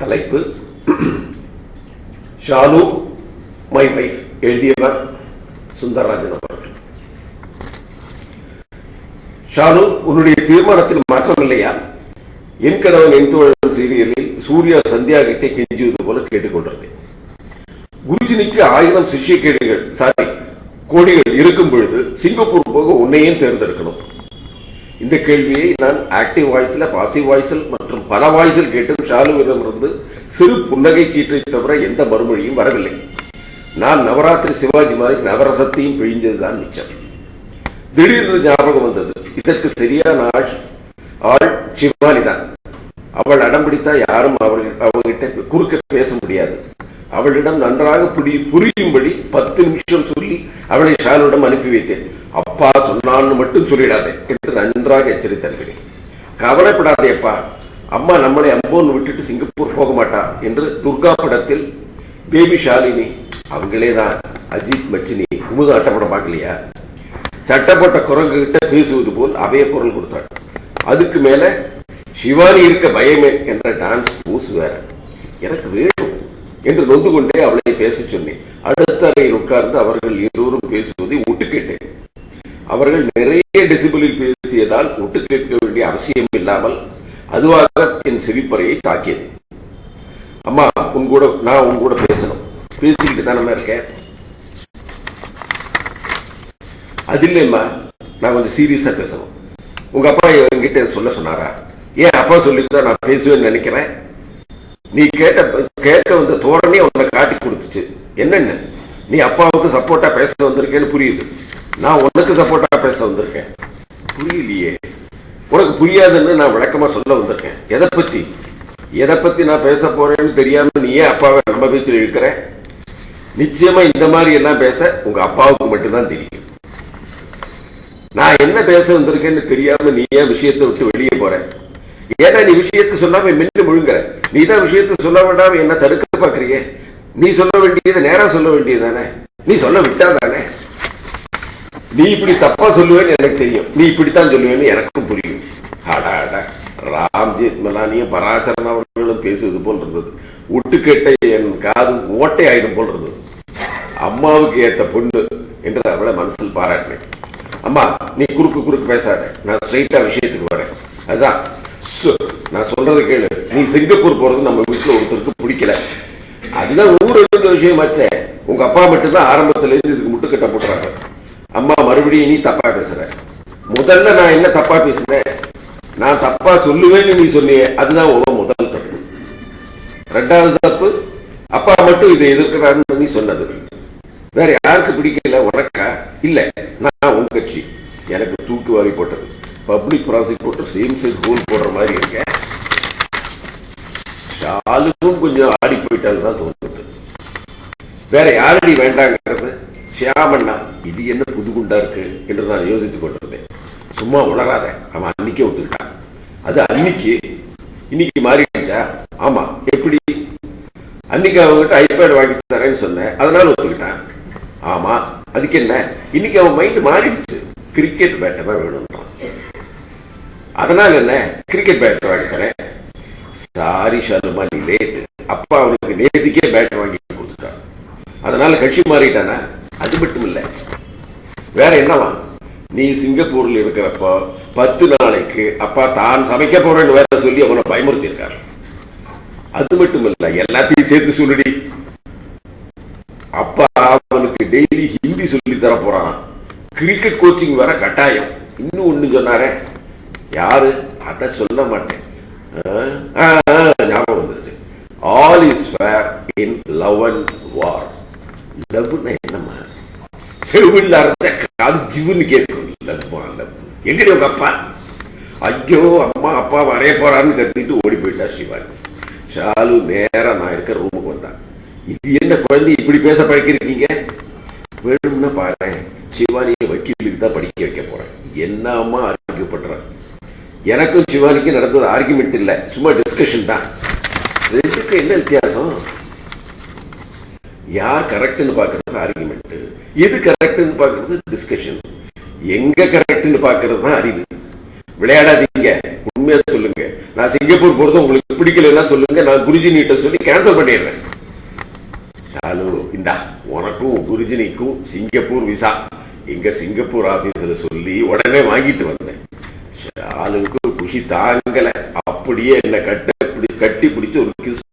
தலைப்பு Shalu my wife. எழுதியவர் சுந்தரராஜன் அவர்கள். ஷாலு, உன்னுடைய தீர்மானத்தில் மாற்றம் இல்லையா? என் கணவன் என் தோழன் சீரியலில் சூர்யா சந்தியா கிட்டே கெஞ்சுவது போல கேட்டுக்கொண்டிருந்தேன். குருஜினிக்கு 1000 சிஷ்ய கோடிகள் இருக்கும் பொழுது சிங்கப்பூர் போக உன்னையும் தேர்ந்தெடுக்கணும். இந்த கேள்வியை நான் ஆக்டிவ் வாய்ஸில், பாசிவ் வாய்ஸில் மற்றும் பல வாய்ஸில் கேட்டும் ஷாலுவிடமிருந்து சிறு புன்னகை கீற்றை தவிர எந்த மறுமொழியும் வரவில்லை. நான் நவராத்திரி சிவாஜி மாதிரி நவரசத்தையும் பிழிந்ததுதான் மிச்சம். திடீரென்று ஞாபகம் வந்தது, இதற்கு சரியான ஆள் சிவானி தான். அவள் அடம்பிடித்தா யாரும் அவர்கிட்ட குறுக்க பேச முடியாது. அவளிடம் நன்றாக புரியும்படி 10 நிமிஷம் சொல்லி அவளை ஷாலுவிடம் அனுப்பி வைத்தேன். அப்பா சொன்னான்னு மட்டும் சொல்லிடாதே என்று நன்றாக எச்சரித்தருகிறேன். கவலைப்படாதே அப்பா, அம்மா நம்மளை அம்போன்னு விட்டுட்டு சிங்கப்பூர் போக மாட்டா என்று துர்கா படத்தில் பேபி ஷாலினி அவங்களேதான் அஜித் மச்சினி குமுத அட்டப்படம் பார்க்கலையா? சட்டப்பட்ட குரங்கு கிட்ட பேசுவது போல் அவைய குரல் கொடுத்தாள். அதுக்கு மேல சிவானி இருக்க பயமே என்ற டான்ஸ் பூசு வேற. எனக்கு வேணும் என்று நொந்து கொண்டே அவளை பேச சொன்னேன். அடுத்த அறையில் உட்கார்ந்து அவர்கள் இருவரும் பேசுவதை ஒட்டு கேட்டேன். அவர்கள் நிறைய டெசிபிளில் பேசியதால் ஒட்டு கேட்க வேண்டிய அவசியம் இல்லாமல் அதுவாக என் சிரிப்பறையை தாக்கியது. அம்மா, நான் உன் கூட பேசணும். பேசிக்கிட்டு தானே இருக்கேன். அது இல்லைம்மா, நான் கொஞ்சம் சீரியஸா பேசணும். உங்க அப்பா என்கிட்ட சொல்ல சொன்னாரா? ஏன் அப்பா சொல்லிதான் நான் பேசுவேன்னு நினைக்கிறேன். நீ கேட்க வந்த தோரணை உன்னை காட்டி கொடுத்துச்சு. என்னென்ன நீ அப்பாவுக்கு சப்போர்ட்டா பேச வந்திருக்கேன்னு புரியுது. நான் உனக்கு சப்போர்ட்டா பேச வந்திருக்கேன். புரியலையே. உனக்கு புரியாதுன்னு நான் விளக்கமா சொல்ல வந்திருக்கேன். எதை பத்தி நான் பேச போறேன்னு தெரியாம நீ ஏன் அப்பாவை நம்ம பேச்சு இருக்கிற? நிச்சயமா இந்த மாதிரி எல்லாம் பேச உங்க அப்பாவுக்கு மட்டும்தான் தெரியும். நான் என்ன பேச வந்திருக்கேன்னு தெரியாம நீ ஏன் விஷயத்தை விட்டு வெளியே போற? ஏன்னா நீ விஷயத்தை சொல்லாம மின்னு முழுங்குற. நீ தான் விஷயத்தை சொல்ல வேண்டாம் என்ன தடுக்க பாக்குறியே. நீ சொல்ல வேண்டியது நேரா சொல்ல வேண்டியதுதானே. நீ சொல்ல விட்டா தானே. நீ இப்படி தப்பா சொல்லுவேன்னு எனக்கு தெரியும். நீ இப்படித்தான் சொல்லுவேன்னு எனக்கும் புரியும். ராம்ஜித் மலானியும் பராசரன் அவர்களும் பேசுவது போல் இருந்தது. ஒட்டு கேட்ட என் காது ஓட்டை ஆயிடும் போல் இருந்தது. அம்மாவுக்கு ஏற்ற பொண்ணு என்று அவளை மனசில் பாராட்டினேன். அம்மா, நீ குறுக்கு பேசாத. நான் ஸ்ட்ரைட்டா விஷயத்துக்கு வரேன். அதுதான் நான் சொல்றது கேளு. நீ சிங்கப்பூர் போறது நம்ம வீட்டுல ஒருத்தருக்கு பிடிக்கல. அதுதான் ஊர் எழுந்த விஷயமாச்சே. உங்க அப்பா மட்டும்தான் ஆரம்பத்துல இருந்து இதுக்கு முட்டுக்கட்ட போட்டுறாங்க. அம்மா, மறுபடியும் நீ தப்பா பேசுற. முதல்ல நான் என்ன தப்பா பேசுறேன்? நான் தப்பா சொல்லுவேன்னு நீ சொன்னியே, அதுதான் உன் முதல் தப்பு. 2வது தப்பு, அப்பா மட்டும் இதை எதிர்க்கிறான்னு நீ சொன்னது. வேற யாருக்கு பிடிக்கல? உனக்கா? இல்ல, நான் உன் கட்சி. எனக்கு தூக்கு வாரி போட்டது. Public prosecutor same side rule போடுற மாதிரி இருக்கேன். ஷாலுக்கும் கொஞ்சம் ஆடி போயிட்டால்தான் தோணுது. வேற யாரடி வேண்டாங்கிறது? ஷியாமண்ணா. இது என்ன புதுகுண்டா இருக்கு என்று நான் யோசித்துக் கொண்டிருந்தேன். சும்மா உளராத. அவன் அன்னைக்கே ஒத்துக்கிட்டான். அது அன்னைக்கு. இன்னைக்கு மாறிடுச்சா? ஆமா. எப்படி? அன்னைக்கு அவங்ககிட்ட ஐபேட் வாங்கி தரேன்னு சொன்னேன், அதனால ஒத்துக்கிட்டான். ஆமா, அதுக்கு என்ன? இன்னைக்கு அவன் மைண்ட் மாறிடுச்சு. கிரிக்கெட் பேட்டை தான் வேணும்ன்றான். அதனால என்ன? கிரிக்கெட் பேட் வாங்கி தரேன். சாரி ஷாலுமா, நீ லேட். அப்பா அவனுக்கு நேற்றுக்கே பேட் வாங்கி கொடுத்துட்டான். அதனால கட்சி மாறிட்டானா? அது மட்டும் இல்ல, வேற என்னவா? நீ சிங்கப்பூர்ல இருக்கிறப்போ 10 நாளைக்கு அப்பா தான் சமைக்க போறேன்னு வேற சொல்லி அவனை பயமுறுத்தி இருக்காரு. அது மட்டும் இல்ல, எல்லாத்தையும் சேர்த்து சொல்லுடி. அப்பா அவனுக்கு டெய்லி ஹிந்தி சொல்லி தர போறான். கிரிக்கெட் கோச்சிங் வேற கட்டாயம். இன்னும் ஒண்ணு சொன்னாரே, யாரு? அத சொல்ல மாட்டேன். ஞாபகம் வந்துருச்சு. All is fair in love and war. லவ்னா என்னம்மா? செவில்ல அர்த்த காது ஜிவுன்னு கேட்கும். எங்கடி உங்க அப்பா? ஐயோ, அம்மா அப்பா வரைய போறான்னு கத்திட்டு ஓடி போயிட்டா சிவானி. ஷாலு நேரா நான் இருக்க ரூமுக்கு வந்தான். இது என்ன குழந்தை இப்படி பேச பழக்கிருக்கீங்க? வேணும்னா பாரு, சிவானியை வக்கீலுக்கு தான் படிக்க வைக்க போறேன். என்ன அம்மா ஆர்கியூ பண்ற? எனக்கும் சிவானிக்கும் நடந்தது ஆர்குமெண்ட் இல்ல, சும்மா டிஸ்கஷன் தான். ரெண்டுக்கும் என்ன வித்தியாசம்? யார் கரெக்ட்னு பாக்குறது ஆர்குமெண்ட், எது கரெக்ட்னு பாக்குறது டிஸ்கஷன். எங்க கரெக்ட்னு பாக்குறது தான் அறிவு. விளையாடாதீங்க, உண்மையா சொல்லுங்க. நான் சிங்கப்பூர் போறது உங்களுக்கு பிடிக்கலன்னா சொல்லுங்க, நான் குருஜினிட்ட சொல்லி கேன்சல் பண்ணிடுறேன். ஷாலு, இந்தா உனக்கும் குருஜினிக்கும் சிங்கப்பூர் விசா, எங்க சிங்கப்பூர் ஆபீஸ்ல சொல்லி உடனே வாங்கிட்டு வந்தேன். ஷாலுக்கு குஷி தாங்கல, அப்படியே என்ன கட்டி பிடிச்சு ஒரு கிஸ்